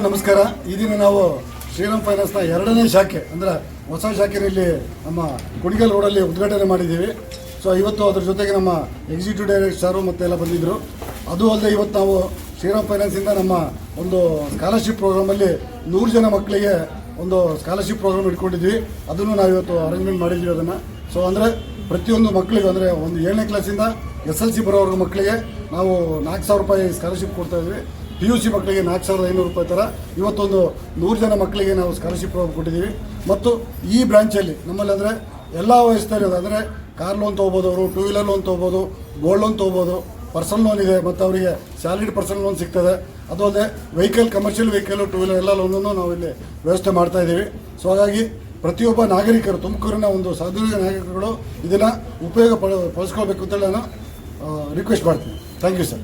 ಎಲ್ಲರಿಗೂ ನಮಸ್ಕಾರ. ಈ ದಿನ ನಾವು ಶ್ರೀರಾಮ್ ಫೈನಾನ್ಸ್ನ 2ನೇ ಶಾಖೆ ಅಂದರೆ ಹೊಸ ಶಾಖೆಯಲ್ಲಿ ನಮ್ಮ ಕುಣಿಗಲ್ ರೋಡಲ್ಲಿ ಉದ್ಘಾಟನೆ ಮಾಡಿದ್ದೀವಿ. ಸೊ ಇವತ್ತು ಅದ್ರ ಜೊತೆಗೆ ನಮ್ಮ ಎಕ್ಸಿಕ್ಯೂಟಿವ್ ಡೈರೆಕ್ಟರ್ ಮತ್ತು ಎಲ್ಲ ಬಂದಿದ್ದರು. ಅದು ಅಲ್ಲದೆ ಇವತ್ತು ನಾವು ಶ್ರೀರಾಮ್ ಫೈನಾನ್ಸಿಂದ ನಮ್ಮ ಒಂದು ಸ್ಕಾಲರ್ಶಿಪ್ ಪ್ರೋಗ್ರಾಮಲ್ಲಿ 100 ಜನ ಮಕ್ಕಳಿಗೆ ಒಂದು ಸ್ಕಾಲರ್ಶಿಪ್ ಪ್ರೋಗ್ರಾಮ್ ಇಟ್ಕೊಂಡಿದ್ವಿ. ಅದನ್ನು ನಾವು ಇವತ್ತು ಅರೇಂಜ್ಮೆಂಟ್ ಮಾಡಿದ್ವಿ. ಅದನ್ನು ಸೊ ಅಂದರೆ ಪ್ರತಿಯೊಂದು ಮಕ್ಕಳಿಗೆ ಅಂದರೆ ಒಂದು 7ನೇ ಕ್ಲಾಸಿಂದ SLC ಬರೋವರೆಗೂ ಮಕ್ಕಳಿಗೆ ನಾವು 4,000 ರೂಪಾಯಿ ಸ್ಕಾಲರ್ಶಿಪ್ ಕೊಡ್ತಾಯಿದ್ವಿ. PUC ಮಕ್ಕಳಿಗೆ 4,500 ರೂಪಾಯಿ ಥರ ಇವತ್ತೊಂದು 100 ಜನ ಮಕ್ಕಳಿಗೆ ನಾವು ಸ್ಕಾಲರ್ಶಿಪ್ ಪ್ರೋಗ್ರಾಮ್ ಕೊಟ್ಟಿದ್ದೀವಿ. ಮತ್ತು ಈ ಬ್ರಾಂಚಲ್ಲಿ ನಮ್ಮಲ್ಲಿ ಅಂದರೆ ಎಲ್ಲ ವಯಸ್ಸಲ್ಲಿ ಅಂದರೆ ಕಾರ್ ಲೋನ್ ತೊಗೋಬೋದು, ಅವರು 2 ವೀಲರ್ ಲೋನ್ ತೊಗೋಬೋದು, ಗೋಲ್ಡ್ ಲೋನ್ ತೊಗೋಬೋದು, ಪರ್ಸನಲ್ ಲೋನ್ ಇದೆ, ಮತ್ತು ಅವರಿಗೆ ಸ್ಯಾಲರಿಡ್ ಪರ್ಸನಲ್ ಲೋನ್ ಸಿಗ್ತದೆ. ಅದು ಅಲ್ಲದೆ ವೆಹಿಕಲ್, ಕಮರ್ಷಿಯಲ್ ವೆಹಿಕಲ್, 2 ವೀಲರ್ ಎಲ್ಲ ಲೋನನ್ನು ನಾವು ಇಲ್ಲಿ ವ್ಯವಸ್ಥೆ ಮಾಡ್ತಾಯಿದ್ದೀವಿ. ಸೊ ಹಾಗಾಗಿ ಪ್ರತಿಯೊಬ್ಬ ನಾಗರಿಕರು, ತುಮಕೂರಿನ ಒಂದು ಸಾಧುನಿಕ ನಾಗರಿಕರು ಇದನ್ನು ಉಪಯೋಗ ಪಡಿಸ್ಕೊಳ್ಬೇಕು ಅಂತೇಳಿ ನಾನು ರಿಕ್ವೆಸ್ಟ್ ಮಾಡ್ತೀನಿ. Thank you sir.